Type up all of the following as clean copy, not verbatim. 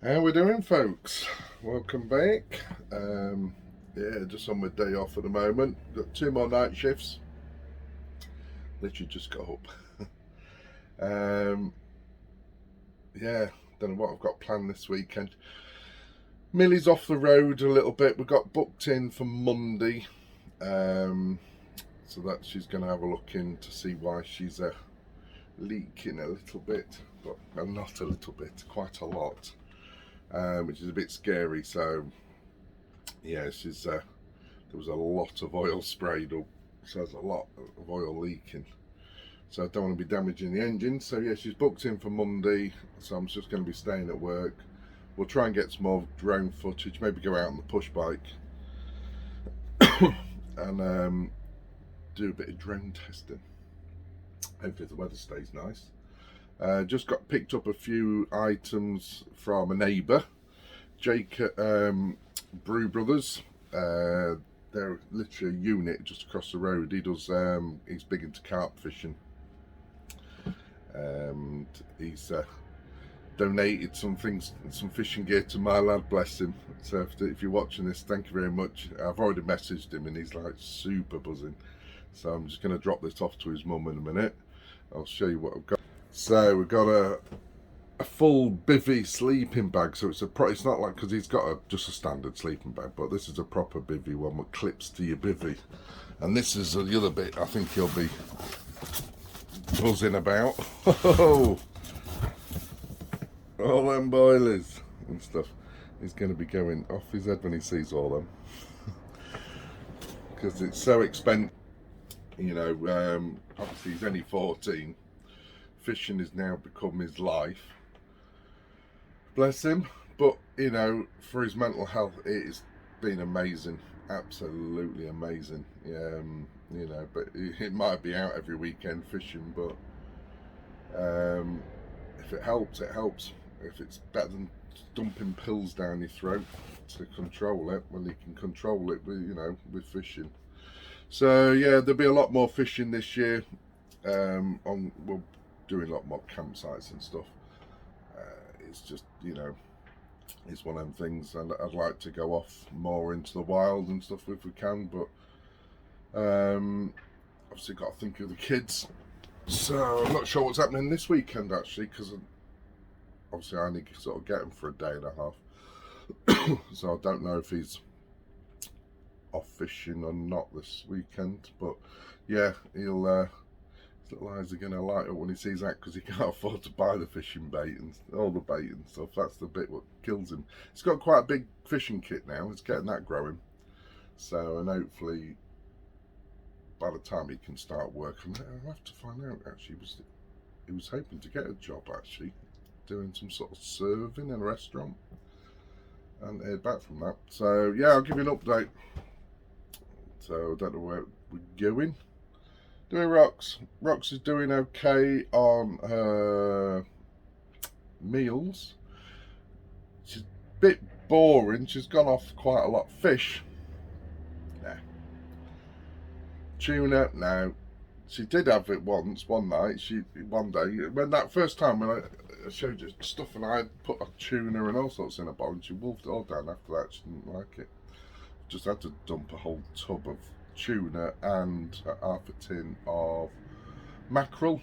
How we doing, folks? Welcome back. Yeah, just on my day off at the moment. Got 2 more night shifts. Literally just got up. Yeah, don't know what I've got planned this weekend. Millie's off the road a little bit. We got booked in for Monday, so that she's going to have a look in to see why she's leaking a little bit, but not a little bit, quite a lot. Which is a bit scary. So yeah, there was a lot of oil sprayed up, so there's a lot of oil leaking, so I don't want to be damaging the engine. So yeah, she's booked in for Monday, so I'm just going to be staying at work. We'll try and get some more drone footage, maybe go out on the push bike and do a bit of drone testing. Hopefully the weather stays nice. Just got picked up a few items from a neighbour, Jake Brew Brothers. They're literally a unit just across the road. He does. He's big into carp fishing, and he's donated some things, some fishing gear to my lad. Bless him. So if you're watching this, thank you very much. I've already messaged him, and he's like super buzzing. So I'm just going to drop this off to his mum in a minute. I'll show you what I've got. So we've got a full bivvy sleeping bag. So it's not like, because he's got just a standard sleeping bag, but this is a proper bivvy one with clips to your bivvy. And this is the other bit I think he'll be buzzing about. All them boilers and stuff. He's going to be going off his head when he sees all them, because it's so expensive. You know, obviously he's only 14. Fishing has now become his life. Bless him. But, you know, for his mental health, it's been amazing. Absolutely amazing. You know, but it might be out every weekend fishing, but if it helps, it helps. If it's better than dumping pills down your throat to control it, well, you can control it with, you know, with fishing. So yeah, there'll be a lot more fishing this year. We're doing a lot more campsites and stuff. It's just, you know, it's one of them things, and I'd like to go off more into the wild and stuff if we can, but obviously got to think of the kids. So I'm not sure what's happening this weekend actually, because obviously I only sort of get him for a day and a half. So I don't know if he's off fishing or not this weekend, but yeah, he'll his little eyes are going to light up when he sees that, because he can't afford to buy the fishing bait and all the bait and stuff. That's the bit what kills him. He's got quite a big fishing kit now. He's getting that growing, so, and hopefully by the time he can start working, I'll have to find out actually. He was hoping to get a job actually, doing some sort of serving in a restaurant, and heard back from that. So yeah, I'll give you an update. So I don't know where we're going. Doing Rox. Rox is doing okay on her meals. She's a bit boring. She's gone off quite a lot. Fish, nah. Tuna, no. She did have it one night. One day, when that first time when I showed you stuff, and I put a tuna and all sorts in a bowl, and she wolfed it all down. After that, she didn't like it. Just had to dump a whole tub of tuna and half a tin of mackerel.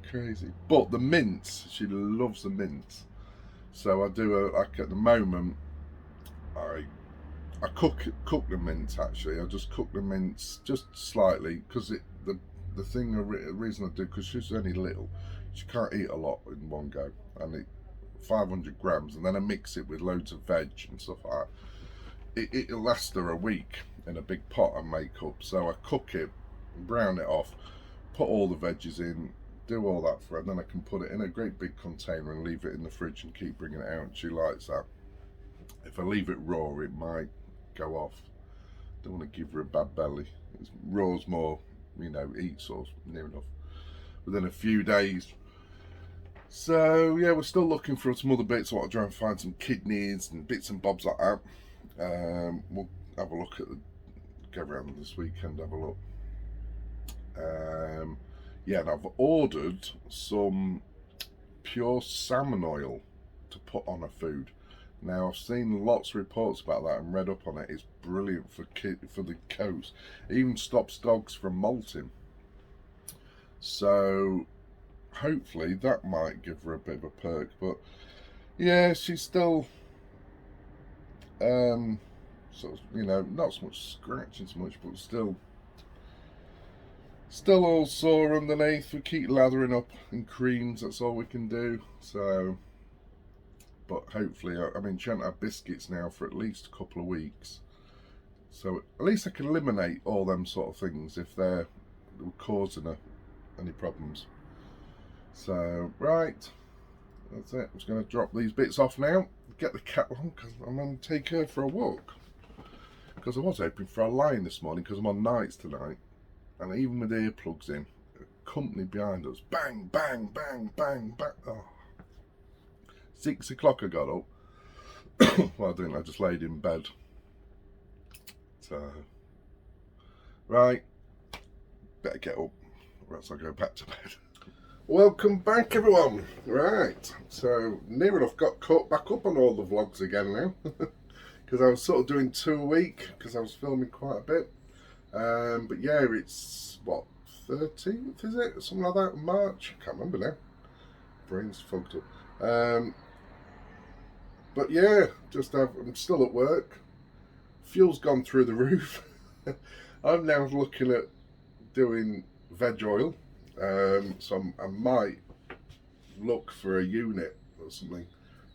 Crazy. But the mince, she loves the mince. So I do like at the moment, I cook the mince actually. I just cook the mince just slightly, because the reason I do, because she's only little, she can't eat a lot in one go, and it 500 grams, and then I mix it with loads of veg and stuff like that. It'll last her a week in a big pot I make up. So I cook it, brown it off, put all the veggies in, do all that for her, and then I can put it in a great big container and leave it in the fridge and keep bringing it out. She likes that. If I leave it raw, it might go off. Don't want to give her a bad belly. Raw's more, you know, eats or near enough within a few days. So yeah, we're still looking for some other bits. I want to try and find some kidneys and bits and bobs like that. We'll have a look at go around this weekend, have a look. Yeah, and I've ordered some pure salmon oil to put on a food. Now I've seen lots of reports about that and read up on it. It's brilliant for the coats. It even stops dogs from molting. So hopefully that might give her a bit of a perk. But yeah, she's still sort of, you know, not so much scratching so much, but still all sore underneath. We keep lathering up in creams, that's all we can do. So, but hopefully, I mean, she hasn't had biscuits now for at least a couple of weeks, so at least I can eliminate all them sort of things if they're causing her any problems. So right, that's it. I'm just going to drop these bits off now, get the cat on, because I'm going to take her for a walk, because I was hoping for a line this morning because I'm on nights tonight, and even with earplugs in, company behind us, bang bang bang bang bang. Oh. 6 o'clock I got up. Well, I didn't, I just laid in bed. So right, better get up or else I'll go back to bed. Welcome back, everyone. Right, so near enough got caught back up on all the vlogs again now, because I was sort of doing 2 a week because I was filming quite a bit. But yeah, it's what, 13th is it, something like that, March, I can't remember now, brain's fogged up. But yeah, I'm still at work, fuel's gone through the roof. I'm now looking at doing veg oil. So I might look for a unit or something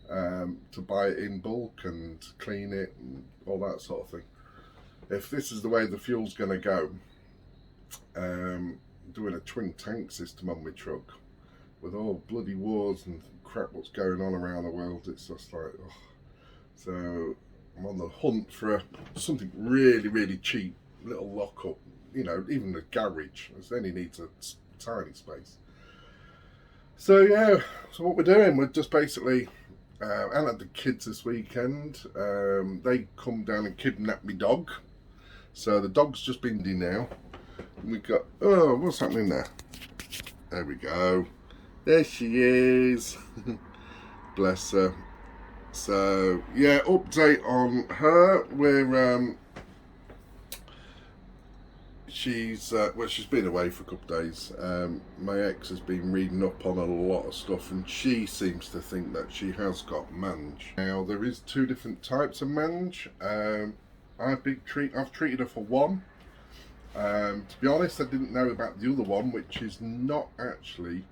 to buy it in bulk and clean it and all that sort of thing. If this is the way the fuel's going to go, doing a twin tank system on my truck with all bloody wars and crap what's going on around the world, it's just like, oh. So I'm on the hunt for something really, really cheap, little lock-up, you know, even the garage, it only needs a tiny space. So yeah, so what we're doing, we're just basically, I had the kids this weekend, they come down and kidnap me dog, so the dog's just been now, and we got, oh, what's happening there? There we go, there she is. Bless her. So yeah, update on her, we're she's been away for a couple of days. My ex has been reading up on a lot of stuff, and she seems to think that she has got mange. Now there is 2 different types of mange. I've treated her for one. To be honest, I didn't know about the other one, which is not actually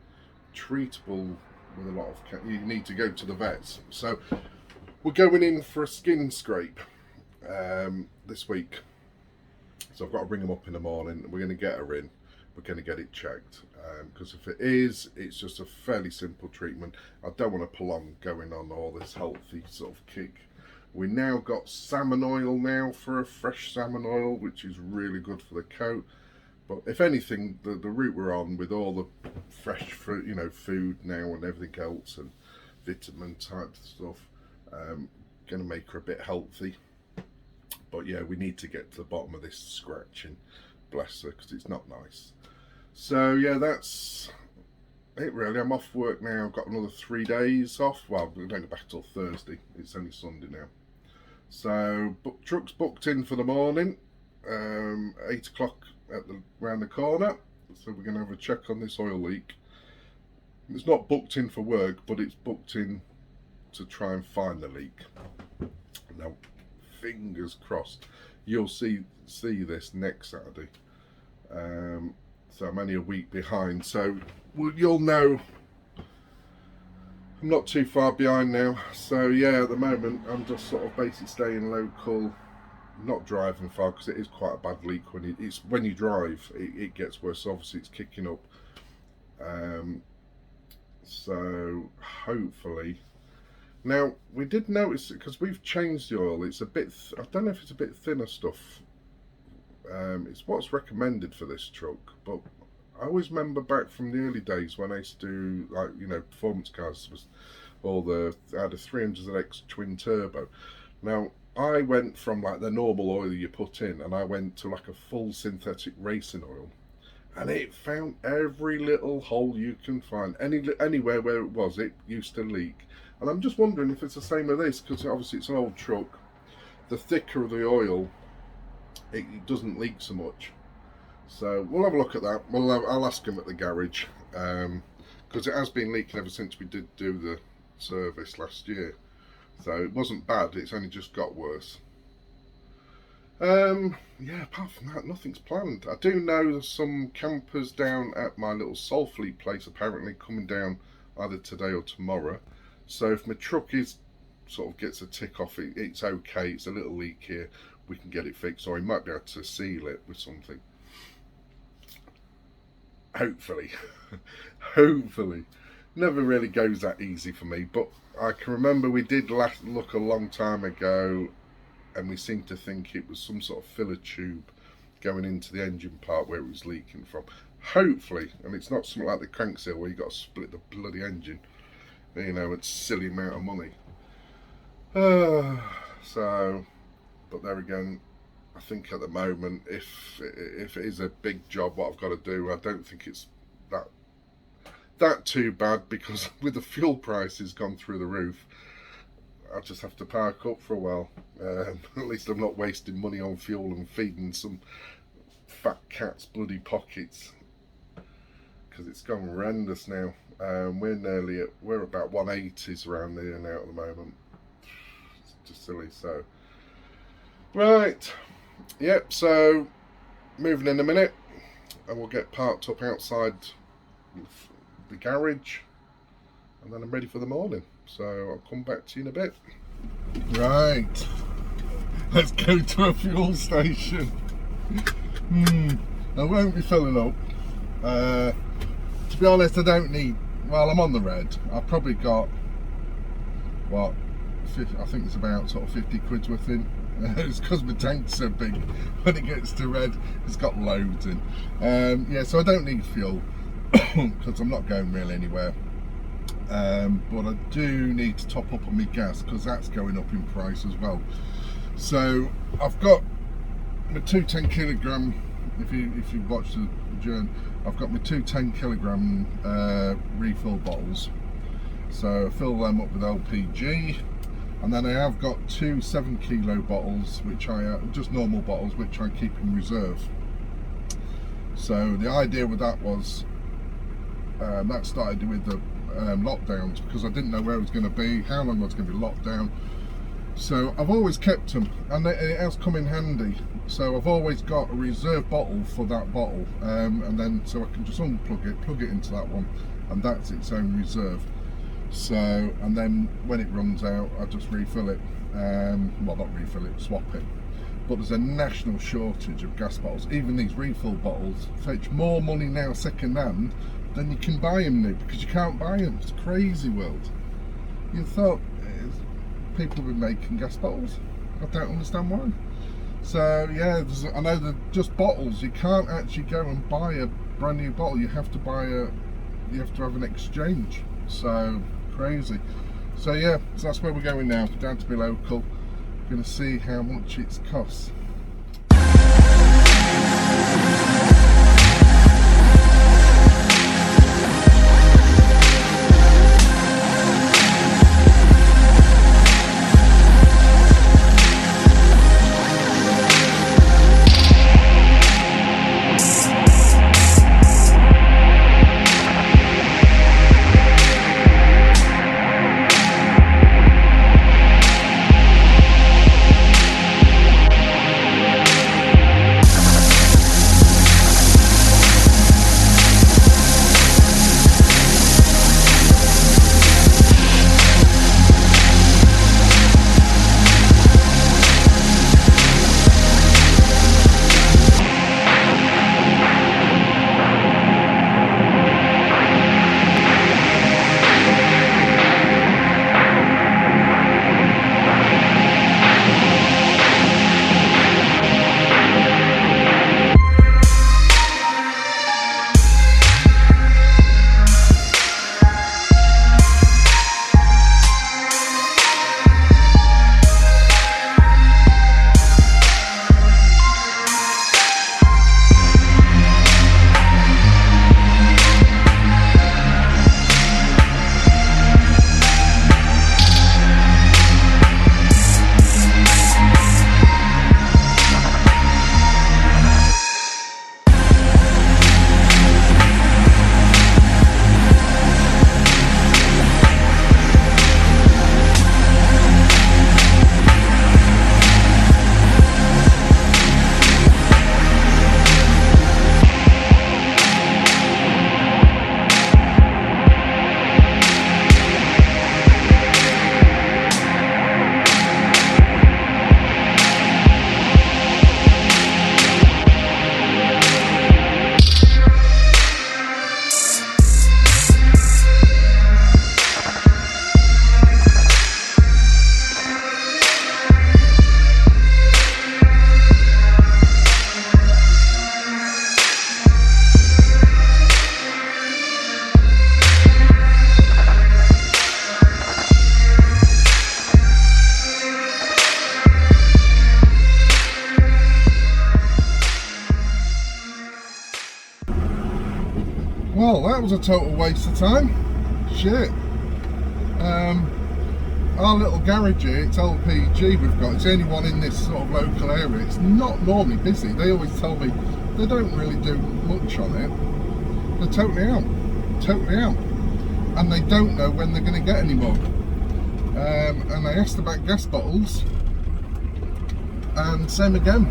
treatable with a lot of, you need to go to the vets. So we're going in for a skin scrape this week. So I've got to bring them up in the morning. We're going to get her in. We're going to get it checked. Because if it is, it's just a fairly simple treatment. I don't want to prolong going on all this healthy sort of kick. We now got salmon oil now for a fresh salmon oil, which is really good for the coat. But if anything, the route we're on with all the fresh fruit, you know, food now and everything else and vitamin type stuff, going to make her a bit healthy. But yeah, we need to get to the bottom of this scratching, bless her, because it's not nice. So yeah, that's it really. I'm off work now. I've got another 3 days off. Well, we don't go back till Thursday. It's only Sunday now. So truck's booked in for the morning, 8 o'clock round the corner. So we're going to have a check on this oil leak. It's not booked in for work, but it's booked in to try and find the leak. Now, fingers crossed, you'll see this next Saturday. So I'm only a week behind, so you'll know I'm not too far behind now. So yeah, at the moment I'm just sort of basically staying local, not driving far, because it is quite a bad leak when you drive. It gets worse. Obviously it's kicking up. So hopefully. Now, we did notice it because we've changed the oil. It's a bit, I don't know if it's a bit thinner stuff. It's what's recommended for this truck, but I always remember back from the early days when I used to do, like, you know, performance cars, I had a 300ZX twin turbo. Now, I went from like the normal oil you put in, and I went to like a full synthetic racing oil. And it found every little hole you can find. Anywhere where it used to leak. And I'm just wondering if it's the same with this, because obviously it's an old truck. The thicker the oil, it doesn't leak so much. So we'll have a look at that. I'll ask him at the garage, because it has been leaking ever since we did do the service last year. So it wasn't bad, it's only just got worse. Yeah, apart from that, nothing's planned. I do know there's some campers down at my little Salfleet place apparently coming down either today or tomorrow. So if my truck sort of gets a tick off, it's okay, it's a little leak here, we can get it fixed, or he might be able to seal it with something. Hopefully. Hopefully. Never really goes that easy for me, but I can remember we did look a long time ago, and we seemed to think it was some sort of filler tube going into the engine part where it was leaking from. Hopefully, and it's not something like the crank seal where you got to split the bloody engine. You know, it's a silly amount of money. So, but there again, I think at the moment, if it is a big job what I've got to do, I don't think it's that too bad, because with the fuel prices gone through the roof, I just have to park up for a while. At least I'm not wasting money on fuel and feeding some fat cat's bloody pockets, because it's gone horrendous now. We're about 180s around here now at the moment. It's just silly. So right, yep, so moving in a minute, and we'll get parked up outside the garage, and then I'm ready for the morning. So I'll come back to you in a bit. Right, let's go to a fuel station. I won't be filling up. To be honest, I don't need, well, I'm on the red. I've probably got, what, I think it's about sort of 50 quid's worth in. It's because my tank's so big. When it gets to red, it's got loads in. Yeah, so I don't need fuel, because I'm not going really anywhere. But I do need to top up on my gas, because that's going up in price as well. So I've got my two 10 kilogram, if you watch the journey, I've got my two 10 kilogram refill bottles. So I fill them up with LPG, and then I have got two 7 kilo bottles, which just normal bottles, which I keep in reserve. So the idea with that was, that started with the lockdowns, because I didn't know where it was going to be, how long I was going to be locked down. So I've always kept them, and it has come in handy. So I've always got a reserve bottle for that bottle, and then so I can just unplug it, plug it into that one, and that's its own reserve. So, and then when it runs out, I just refill it. Well, not refill it, swap it. But there's a national shortage of gas bottles. Even these refill bottles fetch more money now second hand than you can buy them new, because you can't buy them. It's a crazy world. You thought people have been making gas bottles. I don't understand why. So yeah, I know they're just bottles. You can't actually go and buy a brand new bottle. You have to you have to have an exchange. So crazy. So yeah, so that's where we're going now, down to be local. We're going to see how much it costs. that was a total waste of time. Shit. Our little garage here, it's LPG we've got, it's the only one in this sort of local area. It's not normally busy. They always tell me they don't really do much on it. They're totally out. And they don't know when they're going to get any more. And I asked about gas bottles, and same again.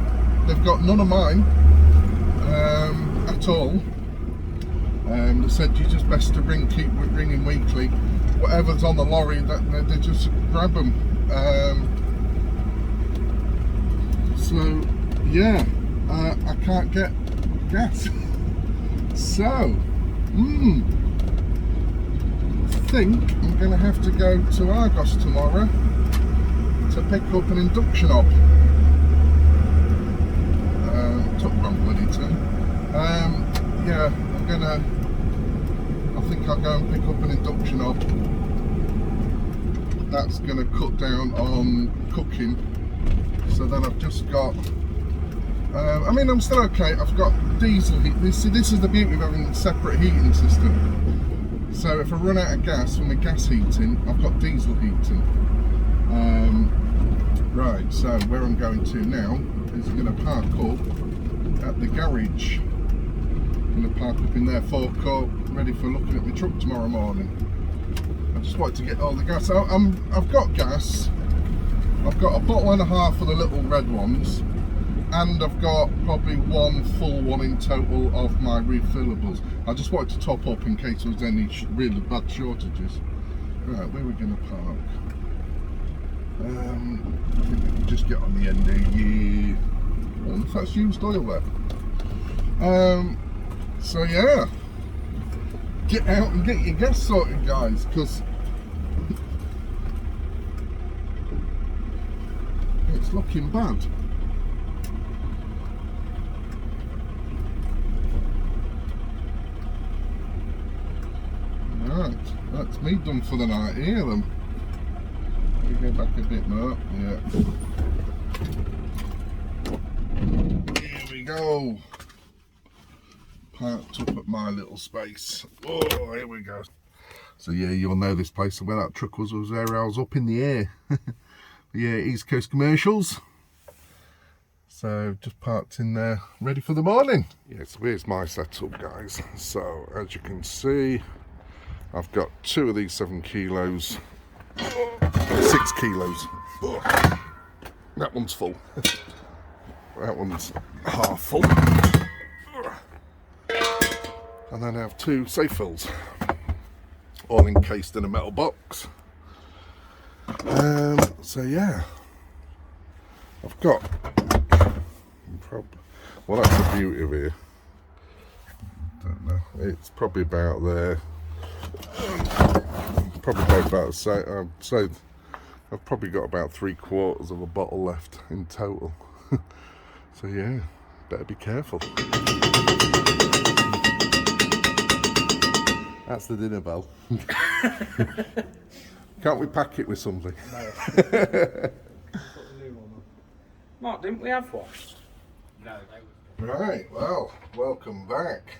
They've got none of mine at all. They said you're just best to keep ringing weekly. Whatever's on the lorry, that they just grab them. So yeah, I can't get gas. So I think I'm going to have to go to Argos tomorrow to pick up an induction hob. Took wrong bloody turn. Yeah, I think I'll go and pick up an induction hob. That's going to cut down on cooking. So then I've just got, I mean, I'm still okay. I've got diesel heat. This is the beauty of having a separate heating system. So if I run out of gas from the gas heating, I've got diesel heating. Right, so where I'm going to now is I'm going to park up at the garage. I'm going to park up in their forecourt, ready for looking at my truck tomorrow morning. I just wanted to get all the gas out. I've got gas. I've got a bottle and a half of the little red ones, and I've got probably one full one in total of my refillables. I just wanted to top up in case there was any really bad shortages. Right, where are we going to park? I think we can just get on the end here. Oh, that's used oil there. So yeah, get out and get your gas sorted, guys, because it's looking bad. Right, that's me done for the night here then. Let me go back a bit more. Yeah. Here we go. Parked up at my little space. Oh, here we go. So yeah, you'll know this place. Where that truck was where I was up in the air. Yeah, East Coast Commercials. So just parked in there, ready for the morning. Yeah, so here's my setup, guys. So as you can see, I've got 2 of these 7 kilos, 6 kilos. That one's full. That one's half full. And then I have 2 safe fills, all encased in a metal box. So yeah, I've got, well, that's the beauty of here. Don't know, it's probably about there. Probably about I'd say I've probably got about 3/4 of a bottle left in total. So yeah, better be careful. That's the dinner bell. Can't we pack it with something? No. Mark, didn't we have one? No, they were. Right, well, welcome back.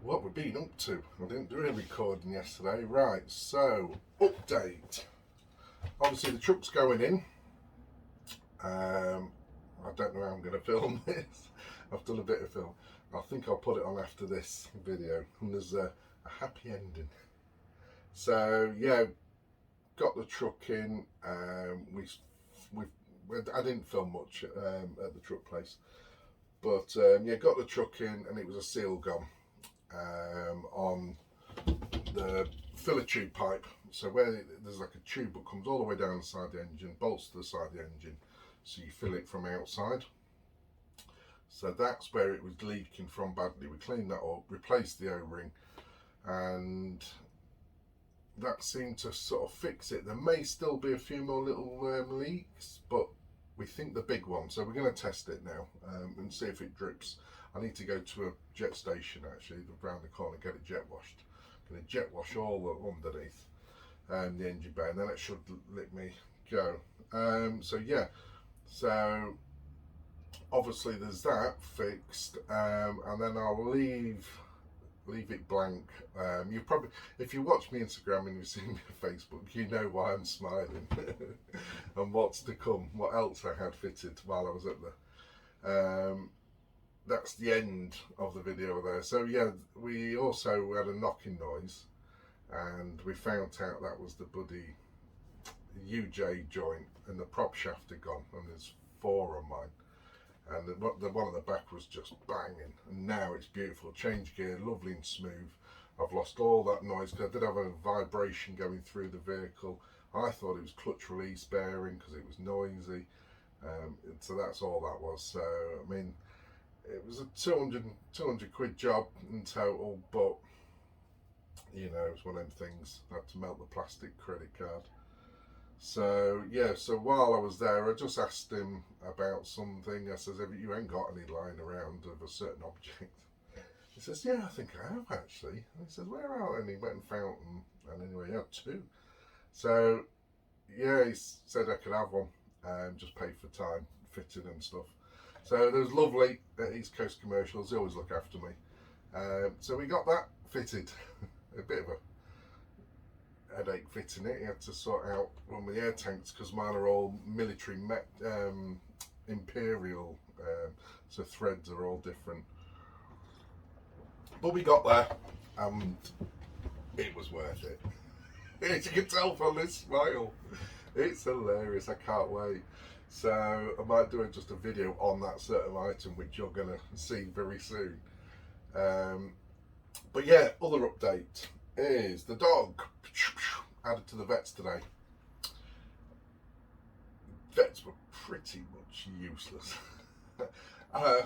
What we've been up to. I didn't do a recording yesterday. Right, so, update. Obviously the truck's going in. I don't know how I'm going to film this. I've done a bit of film. I think I'll put it on after this video, and there's a happy ending. So yeah, got the truck in. I didn't film much at the truck place, but yeah, got the truck in, and it was a seal gone on the filler tube pipe. So where there's like a tube that comes all the way down the side of the engine, bolts to the side of the engine, so you fill it from outside. So that's where it was leaking from badly. We cleaned that up, replaced the O-ring, and that seemed to sort of fix it. There may still be a few more little leaks, but we think the big one. So we're going to test it now and see if it drips. I need to go to a jet station actually, around the corner, get it jet washed. I'm going to jet wash all underneath the engine bay, and then it should let me go. So yeah, so obviously there's that fixed, and then I'll leave it blank. You probably, if you watch me Instagram and you see me on Facebook, you know why I'm smiling and what's to come, what else I had fitted while I was at the that's the end of the video there. So yeah, we also had a knocking noise, and we found out that was the bloody UJ joint, and the prop shaft had gone, and there's 4 on mine, and the one at the back was just banging, and now it's beautiful, change gear, lovely and smooth. I've lost all that noise because I did have a vibration going through the vehicle. I thought it was clutch release bearing because it was noisy, so that's all that was. So I mean, it was a 200 quid job in total, but you know, it's one of them things. I had to melt the plastic credit card. So yeah, so while I was there, I just asked him about something. I says, you ain't got any lying around of a certain object? He says, yeah, I think I have actually. And he says, where are they? And he went and found them, and anyway, he had 2. So yeah, he said I could have one, just pay for time, fitting and stuff. So it was lovely at East Coast Commercials. They always look after me. So we got that fitted. A bit of a headache fitting it. You had to sort out one of the air tanks because mine are all military imperial, so threads are all different. But we got there, and it was worth it. As you can tell from this smile, it's hilarious. I can't wait. So I might do just a video on that certain item, which you're gonna see very soon. But yeah, other update is the dog added to the vets today. Vets were pretty much useless. I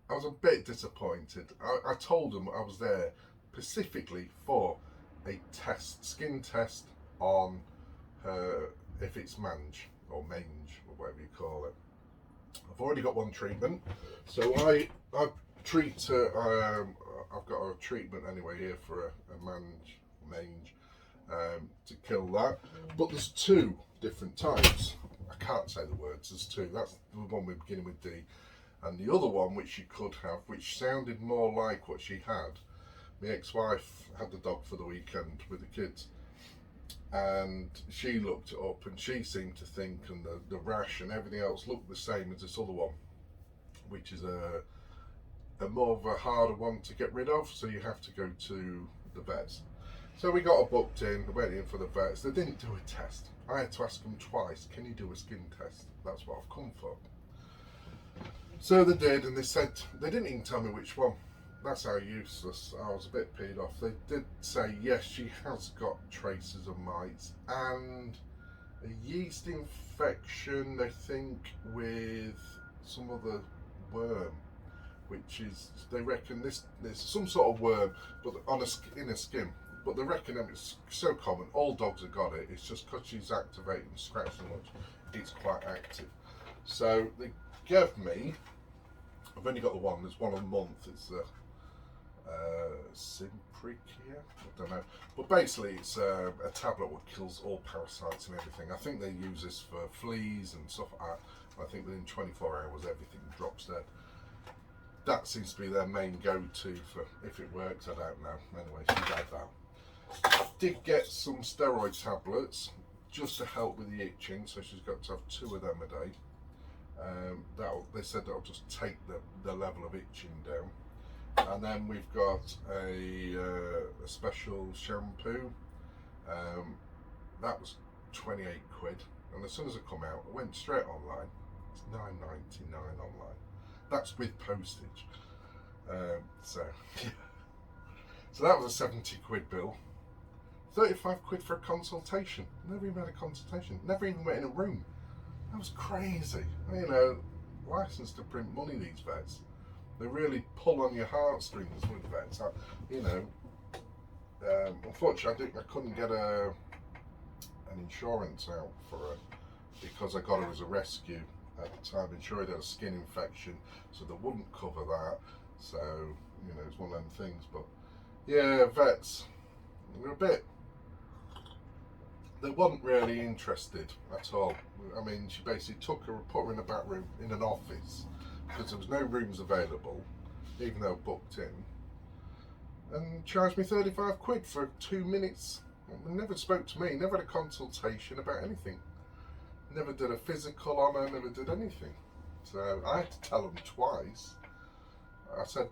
was a bit disappointed. I told them I was there specifically for a test, skin test on her, if it's mange or or whatever you call it. I've already got one treatment, so I treat. I've got a treatment anyway here for a mange to kill that. But there's 2 different types. I can't say the words. There's 2. That's the one we're beginning with D, and the other one which you could have, which sounded more like what she had. My ex-wife had the dog for the weekend with the kids, and she looked it up, and she seemed to think, and the rash and everything else looked the same as this other one, which is a more of a harder one to get rid of, so you have to go to the vets. So we got her booked in, went in for the vets. They didn't do a test. I had to ask them twice, can you do a skin test? That's what I've come for. So they did, and they said, they didn't even tell me which one. That's how useless. I was a bit peed off. They did say, yes, she has got traces of mites and a yeast infection, they think, with some other worm, which is, they reckon there's some sort of worm, but in her skin. But they reckon it's so common, all dogs have got it. It's just because she's activating and scratching much, it's quite active. So they gave me, I've only got the one, there's one a month, it's the Simpricia, I don't know, but basically it's a tablet that kills all parasites and everything. I think they use this for fleas and stuff like that. I think within 24 hours everything drops dead. That seems to be their main go-to for, if it works, I don't know. Anyway, she had that. I did get some steroid tablets just to help with the itching, so she's got to have 2 of them a day. They said that'll just take the level of itching down. And then we've got a special shampoo. That was 28 quid, and as soon as it come out, I went straight online. It's £9.99 online. That's with postage. So that was a 70 quid bill. 35 quid for a consultation. Never even had a consultation. Never even went in a room. That was crazy. You know, licensed to print money, these vets. They really pull on your heartstrings with vets. You know, unfortunately, I couldn't get an insurance out for her because I got her as a rescue at the time. Insured had a skin infection, so they wouldn't cover that. So, you know, it's one of them things. But yeah, vets, they're a bit. They weren't really interested at all. I mean, she basically took her and put her in a back room in an office because there was no rooms available, even though booked in, and charged me 35 quid for 2 minutes. Never spoke to me, never had a consultation about anything, never did a physical on her, never did anything. So I had to tell them twice. I said,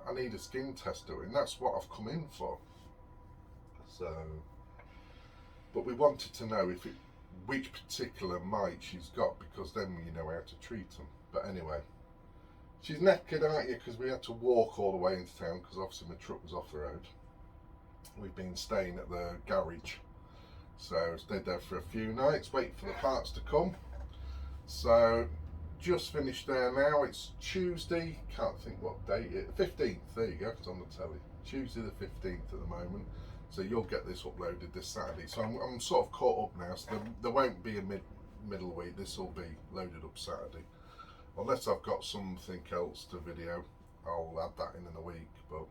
I need a skin test doing, that's what I've come in for. So, but we wanted to know which particular mite she's got, because then you know how to treat them. But anyway, she's knackered, aren't you? Because we had to walk all the way into town, because obviously my truck was off the road. We've been staying at the garage, so stayed there for a few nights, waiting for the parts to come. So just finished there now. It's Tuesday, can't think what date it, 15th, there you go, it's on the telly. Tuesday the 15th at the moment. So you'll get this uploaded this Saturday. So I'm sort of caught up now, so there won't be a middle week. This will be loaded up Saturday. Unless I've got something else to video, I'll add that in the week. But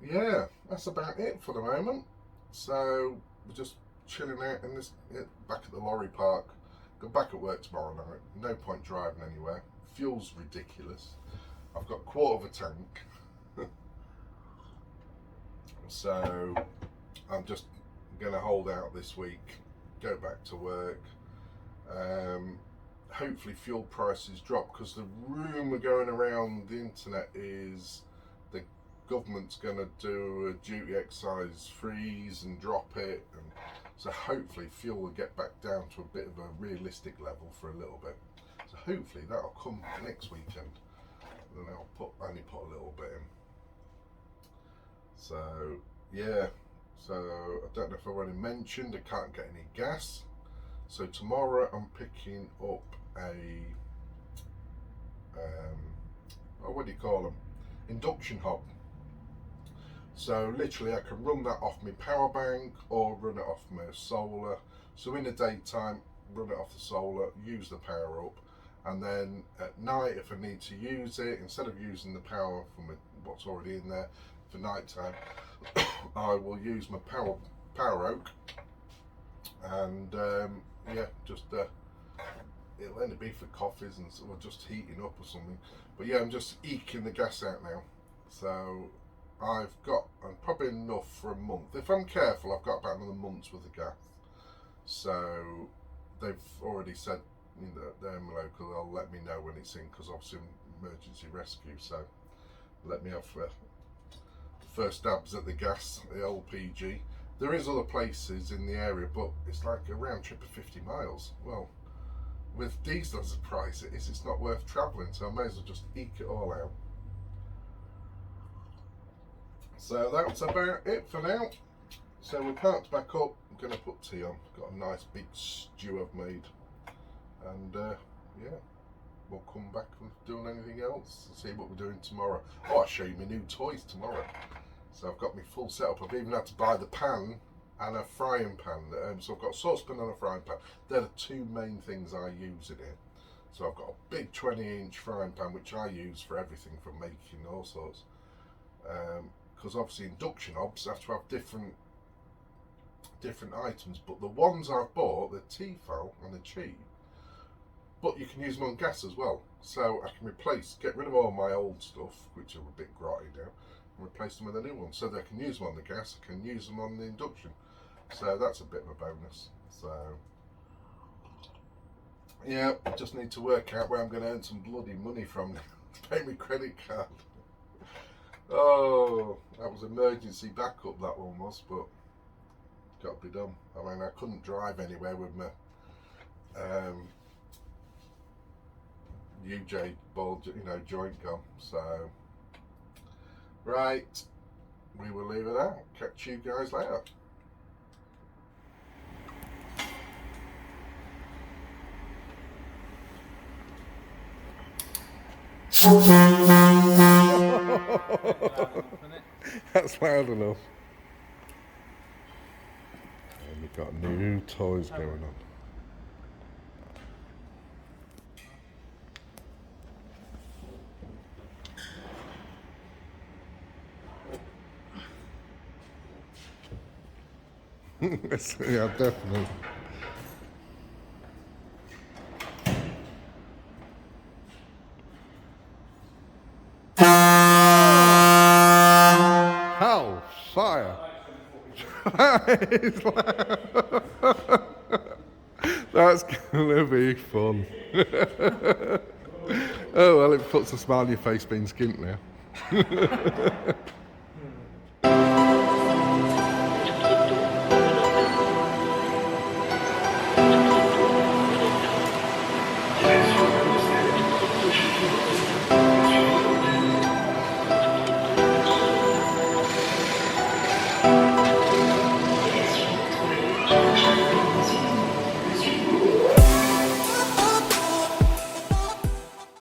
yeah, that's about it for the moment. So we're just chilling out in this, back at the lorry park. Go back at work tomorrow night. No point driving anywhere. Fuel's ridiculous. I've got a quarter of a tank. So I'm just gonna hold out this week, go back to work. Hopefully fuel prices drop, because the rumour going around the internet is the government's gonna do a duty excise freeze and drop it, and so hopefully fuel will get back down to a bit of a realistic level for a little bit. So hopefully that'll come next weekend, and then I'll only put a little bit in. So yeah, so I don't know if I've already mentioned, I can't get any gas. So tomorrow I'm picking up a, what do you call them? Induction hob. So literally I can run that off my power bank or run it off my solar. So in the daytime, run it off the solar, use the power up, and then at night if I need to use it, instead of using the power from what's already in there for night time, I will use my power oak, and yeah, just it'll only be for coffees and or just heating up or something. But yeah, I'm just eking the gas out now. So I've got probably enough for a month. If I'm careful, I've got about another month's worth of gas. So they've already said, you know, they're local, they'll let me know when it's in, because obviously emergency rescue. So let me have first dabs at the gas, the LPG. There is other places in the area, but it's like a round trip of 50 miles. Well, with diesel as a price, it's not worth travelling, so I may as well just eke it all out. So that's about it for now. So we're parked back up. I'm going to put tea on. Got a nice big stew I've made, and yeah, we'll come back and doing anything else and see what we're doing tomorrow. Oh, I'll show you my new toys tomorrow. So I've got my full setup. I've even had to buy the pan and a frying pan. So I've got a saucepan and a frying pan. They're the two main things I use in here. So I've got a big 20-inch frying pan, which I use for everything from making all sorts. Because obviously induction hobs have to have different items. But the ones I've bought, the Tefal and the cheap, but you can use them on gas as well. So I can get rid of all my old stuff, which are a bit grotty now, and replace them with a new one. So they can use them on the gas, I can use them on the induction. So that's a bit of a bonus. So yeah, I just need to work out where I'm going to earn some bloody money from now to pay my credit card. Oh, that was emergency backup, that one was, but got to be done. I mean, I couldn't drive anywhere with my UJ ball, joint gone. So right, we will leave it out. Catch you guys later. That's loud enough. And we've got new toys going on. Yeah, definitely. That's gonna be fun. Oh well, it puts a smile on your face being skint now.